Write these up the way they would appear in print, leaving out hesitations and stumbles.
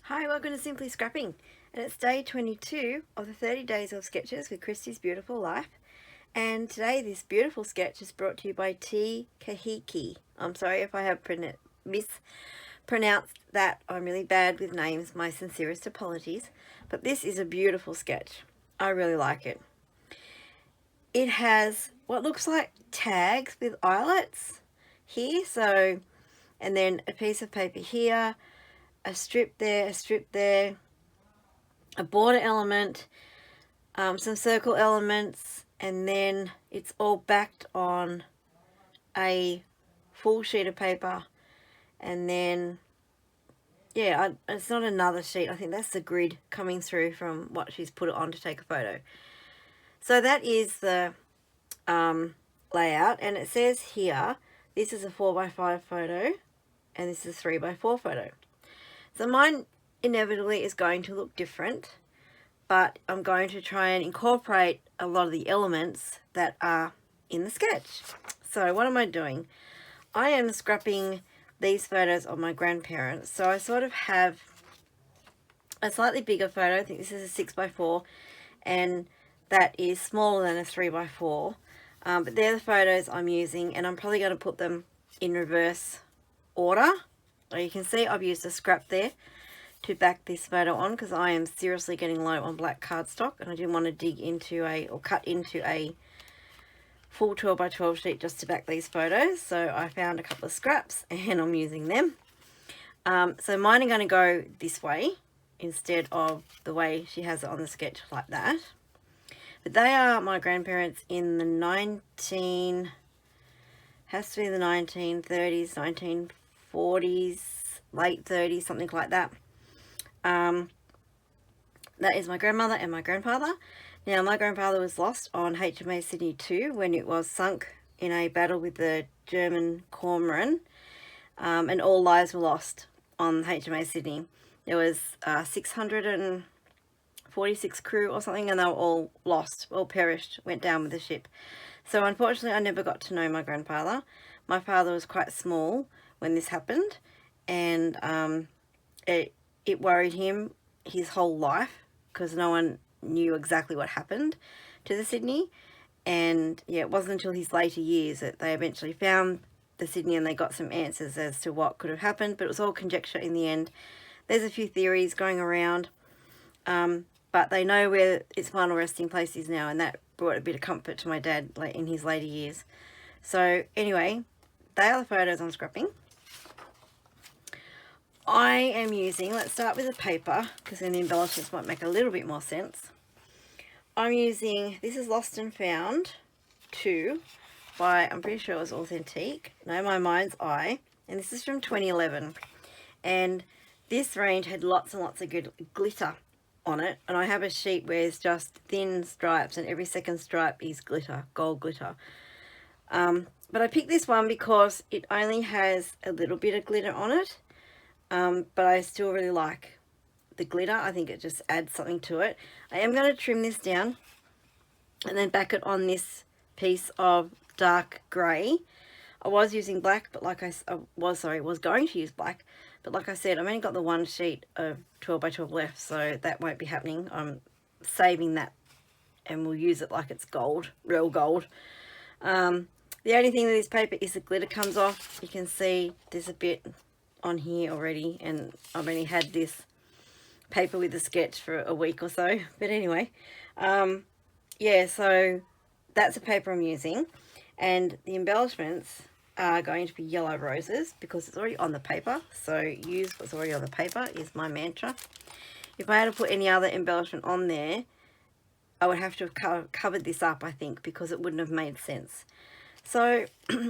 Hi, welcome to Simply Scrapping, and it's day 22 of the 30 days of sketches with Christy's beautiful life. And today this beautiful sketch is brought to you by Ti Kaheiki. I'm sorry if I have mispronounced that. I'm really bad with names, my sincerest apologies, but this is a beautiful sketch. I really like it. It has what looks like tags with eyelets here, and then a piece of paper here, a strip there, a border element, some circle elements, and then it's all backed on a full sheet of paper. And then, yeah, it's not another sheet. I think that's the grid coming through from what she's put it on to take a photo. So that is the layout, and it says here, this is a 4x5 photo, and this is a 3x4 photo. So mine inevitably is going to look different, but I'm going to try and incorporate a lot of the elements that are in the sketch. So what am I doing? I am scrapping these photos of my grandparents. So I sort of have a slightly bigger photo. I think this is a 6x4, and that is smaller than a 3x4. But they're the photos I'm using, and I'm probably going to put them in reverse order. So you can see I've used a scrap there to back this photo on, because I am seriously getting low on black cardstock, and I didn't want to dig into or cut into a full 12x12 sheet just to back these photos. So I found a couple of scraps and I'm using them. So mine are going to go this way instead of the way she has it on the sketch, like that. But they are my grandparents in the 1930s, 1940s, late 30s, something like that. That is my grandmother and my grandfather. Now, my grandfather was lost on HMAS Sydney 2 when it was sunk in a battle with the German cormorant, and all lives were lost on HMAS Sydney. There was 646 crew or something, and they were all lost, all perished, went down with the ship. So unfortunately, I never got to know my grandfather. My father was quite small when this happened, and it worried him his whole life, because no one knew exactly what happened to the Sydney. And yeah, it wasn't until his later years that they eventually found the Sydney and they got some answers as to what could have happened, but it was all conjecture in the end. There's a few theories going around, but they know where its final resting place is now, and that brought a bit of comfort to my dad in his later years. So anyway, they are the photos I'm scrapping. I am using, let's start with the paper, because then the embellishments might make a little bit more sense. I'm using, this is Lost and Found 2 by, I'm pretty sure it was Authentique. No, My Mind's Eye. And this is from 2011. And this range had lots and lots of good glitter on it. And I have a sheet where it's just thin stripes, and every second stripe is glitter, gold glitter. But I picked this one because it only has a little bit of glitter on it. But I still really like the glitter. I think it just adds something to it. I am going to trim this down and then back it on this piece of dark grey. I was using black, but was going to use black, but like I said, I've only got the one sheet of 12x12 left, so that won't be happening. I'm saving that, and we'll use it like it's gold, real gold. The only thing with this paper is the glitter comes off. You can see there's a bit on here already, and I've only had this paper with the sketch for a week or so. But anyway, yeah, so that's the paper I'm using, and the embellishments are going to be yellow roses because it's already on the paper. So use what's already on the paper is my mantra. If I had to put any other embellishment on there, I would have to have covered this up, I think, because it wouldn't have made sense. So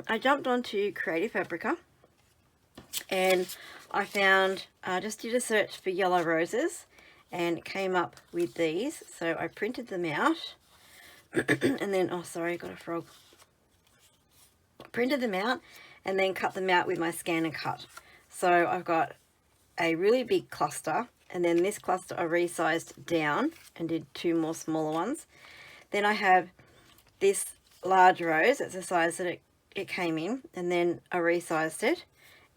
I jumped onto Creative Fabrica, and I found, just did a search for yellow roses, and it came up with these. So I printed them out and then, oh sorry, got a frog. Printed them out and then cut them out with my scan and cut. So I've got a really big cluster, and then this cluster I resized down and did two more smaller ones. Then I have this large rose, that's the size that it came in, and then I resized it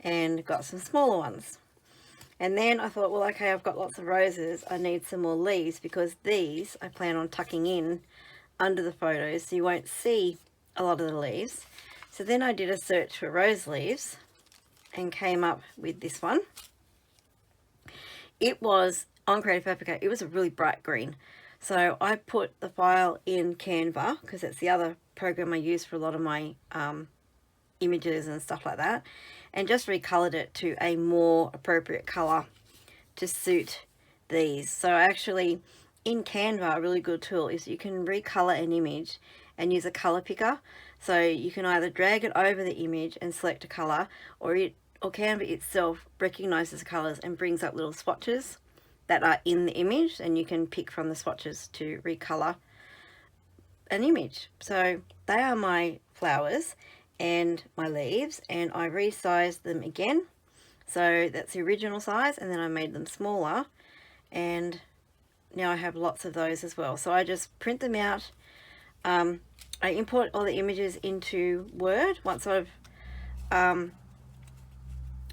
and got some smaller ones. And then I thought, well, okay, I've got lots of roses. I need some more leaves, because these I plan on tucking in under the photos so you won't see a lot of the leaves. So then I did a search for rose leaves and came up with this one. It was on Creative Paprika. It was a really bright green. So I put the file in Canva, because that's the other program I use for a lot of my images and stuff like that, and just recolored it to a more appropriate color to suit these. So actually in Canva, a really good tool is you can recolor an image and use a color picker. So you can either drag it over the image and select a color, or Canva itself recognizes colors and brings up little swatches that are in the image, and you can pick from the swatches to recolor an image. So they are my flowers and my leaves, and I resized them again. So that's the original size, and then I made them smaller, and now I have lots of those as well. So I just print them out. I import all the images into Word once I've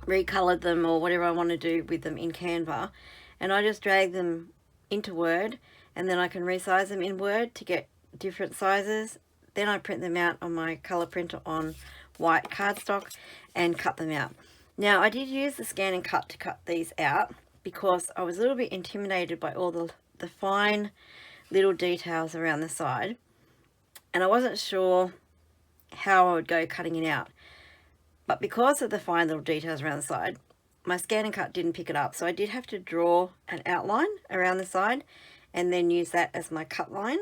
recolored them or whatever I want to do with them in Canva, and I just drag them into Word, and then I can resize them in Word to get different sizes. Then I print them out on my color printer on white cardstock and cut them out. Now I did use the scan and cut to cut these out, because I was a little bit intimidated by all the fine little details around the side, and I wasn't sure how I would go cutting it out. But because of the fine little details around the side, my scan and cut didn't pick it up, so I did have to draw an outline around the side and then use that as my cut line.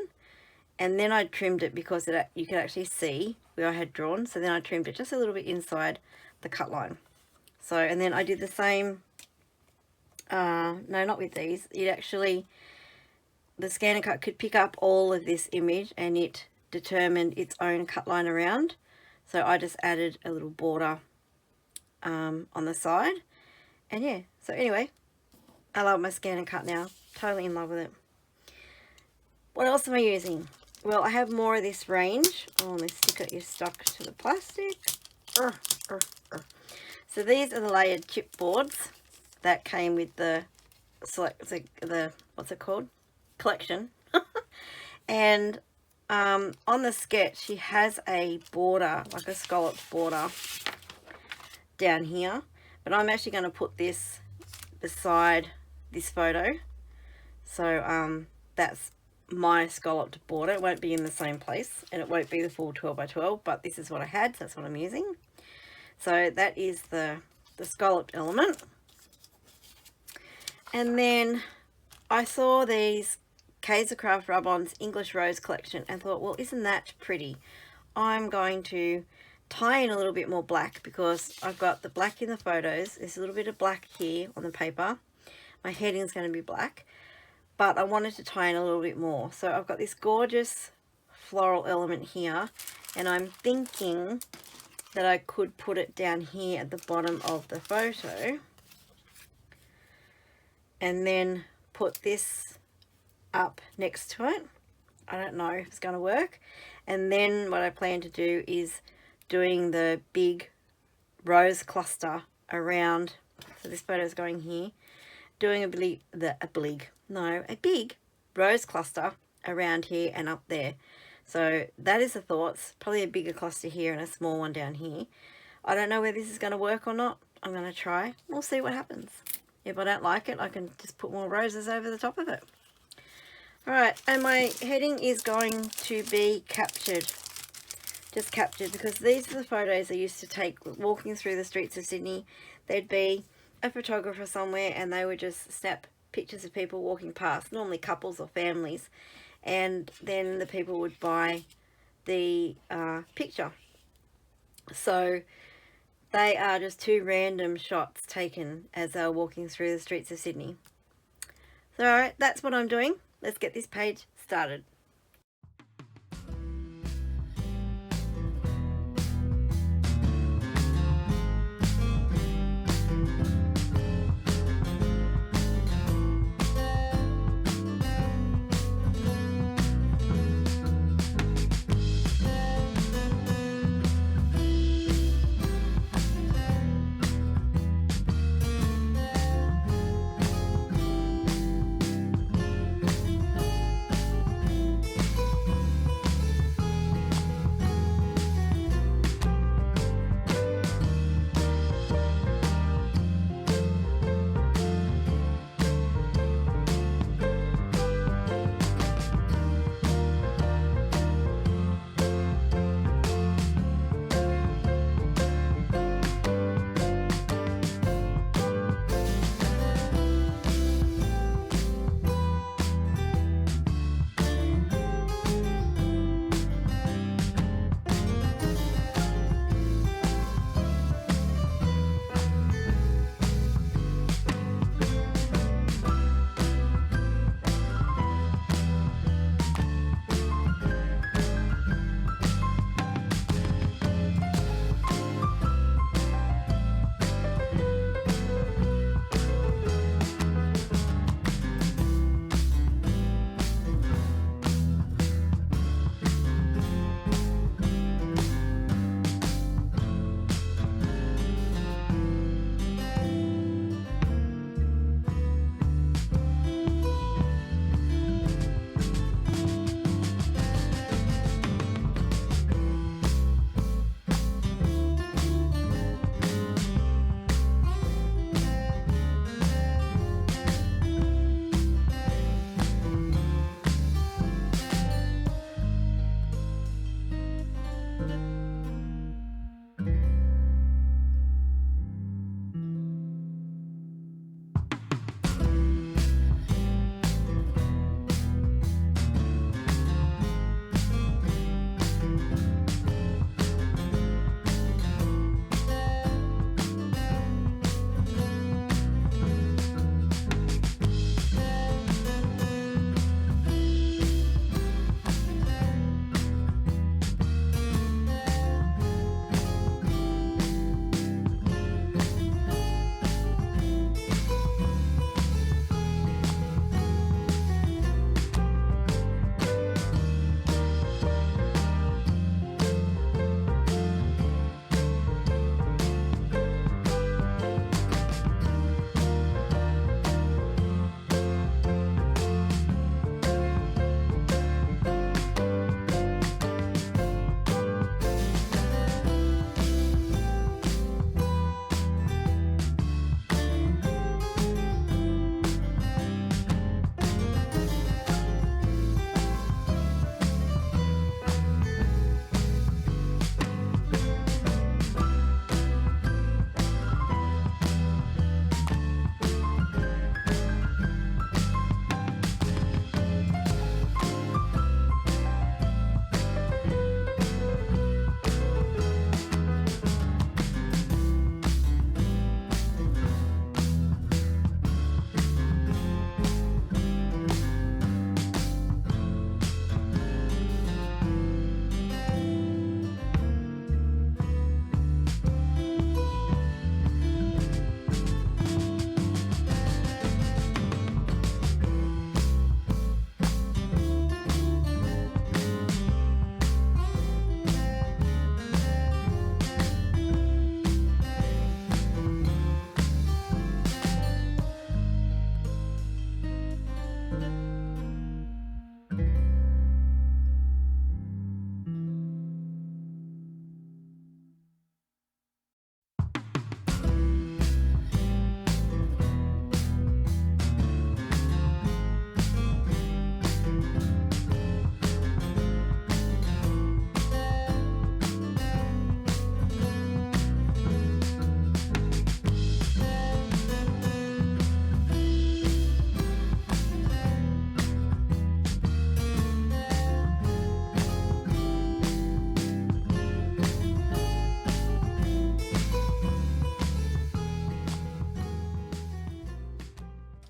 And then I trimmed it, because you could actually see where I had drawn. So then I trimmed it just a little bit inside the cut line. So, and then I did the same, no, not with these. It actually, the scan and cut could pick up all of this image, and it determined its own cut line around. So I just added a little border on the side. And yeah, so anyway, I love my scan and cut now. Totally in love with it. What else am I using? Well, I have more of this range. Oh, my sticker is stuck to the plastic. So these are the layered chipboards that came with the what's it called? Collection. And on the sketch, she has a border, like a scalloped border down here. But I'm actually going to put this beside this photo. So that's my scalloped border. It won't be in the same place, and it won't be the full 12 by 12, but this is what I had, so that's what I'm using. So that is the scalloped element. And then I saw these Kaisercraft Rub-Ons English Rose collection and thought, well, isn't that pretty? I'm going to tie in a little bit more black, because I've got the black in the photos. There's a little bit of black here on the paper. My heading is going to be black, but I wanted to tie in a little bit more. So I've got this gorgeous floral element here, and I'm thinking that I could put it down here at the bottom of the photo, and then put this up next to it. I don't know if it's going to work. And then what I plan to do is doing the big rose cluster around. So this photo is going here, doing a big rose cluster around here and up there. So that is the thoughts. Probably a bigger cluster here and a small one down here. I don't know whether this is going to work or not. I'm going to try. We'll see what happens. If I don't like it, I can just put more roses over the top of it. Alright, and my heading is going to be captured. Just captured, because these are the photos I used to take walking through the streets of Sydney. There'd be a photographer somewhere, and they would just snap pictures of people walking past, normally couples or families, and then the people would buy the picture. So they are just two random shots taken as they were walking through the streets of Sydney. So alright, that's what I'm doing. Let's get this page started.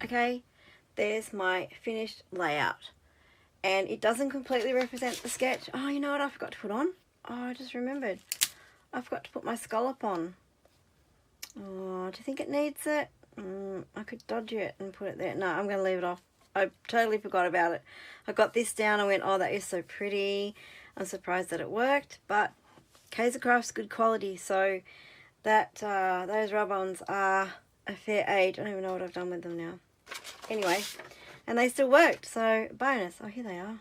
Okay, there's my finished layout. And it doesn't completely represent the sketch. Oh, you know what I forgot to put on? Oh, I just remembered. I forgot to put my scallop on. Oh, do you think it needs it? I could dodge it and put it there. No, I'm going to leave it off. I totally forgot about it. I got this down. I went, oh, that is so pretty. I'm surprised that it worked. But Kaisercraft's good quality. So that those rub-ons are a fair age. I don't even know what I've done with them now. Anyway, and they still worked. So bonus. Oh, here they are.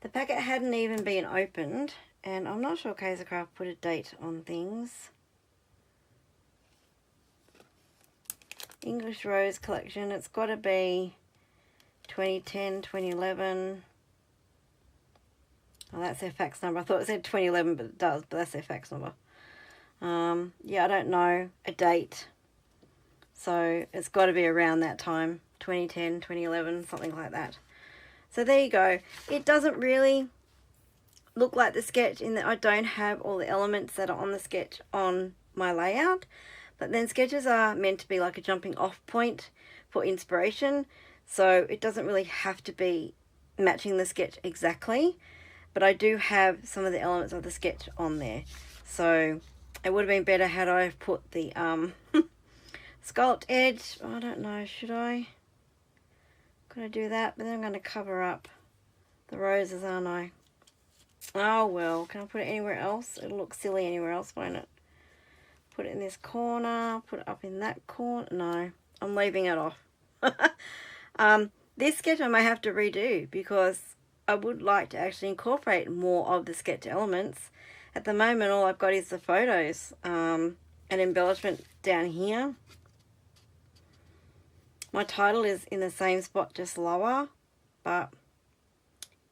The packet hadn't even been opened. And I'm not sure Kaisercraft put a date on things. English Rose Collection. It's got to be 2010, 2011. Oh, that's their fax number. I thought it said 2011, but it does. But that's their fax number. Yeah, I don't know a date. So it's got to be around that time. 2010, 2011, something like that. So there you go. It doesn't really look like the sketch in that I don't have all the elements that are on the sketch on my layout. But then sketches are meant to be like a jumping off point for inspiration. So it doesn't really have to be matching the sketch exactly. But I do have some of the elements of the sketch on there. So it would have been better had I put the scalloped edge. I don't know, should I? Could I do that? But then I'm going to cover up the roses, aren't I? Oh well, can I put it anywhere else? It'll look silly anywhere else, won't it? Put it in this corner, put it up in that corner. No, I'm leaving it off. This sketch I may have to redo because I would like to actually incorporate more of the sketch elements. At the moment, all I've got is the photos and embellishment down here. My title is in the same spot, just lower. But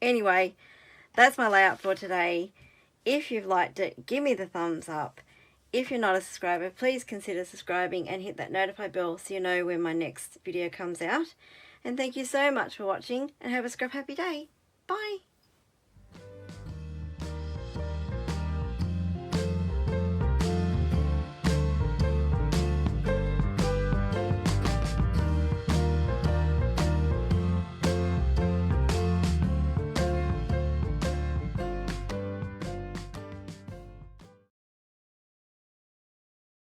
anyway, that's my layout for today. If you've liked it, give me the thumbs up. If you're not a subscriber, please consider subscribing and hit that notify bell so you know when my next video comes out. And thank you so much for watching and have a scrap happy day. Bye.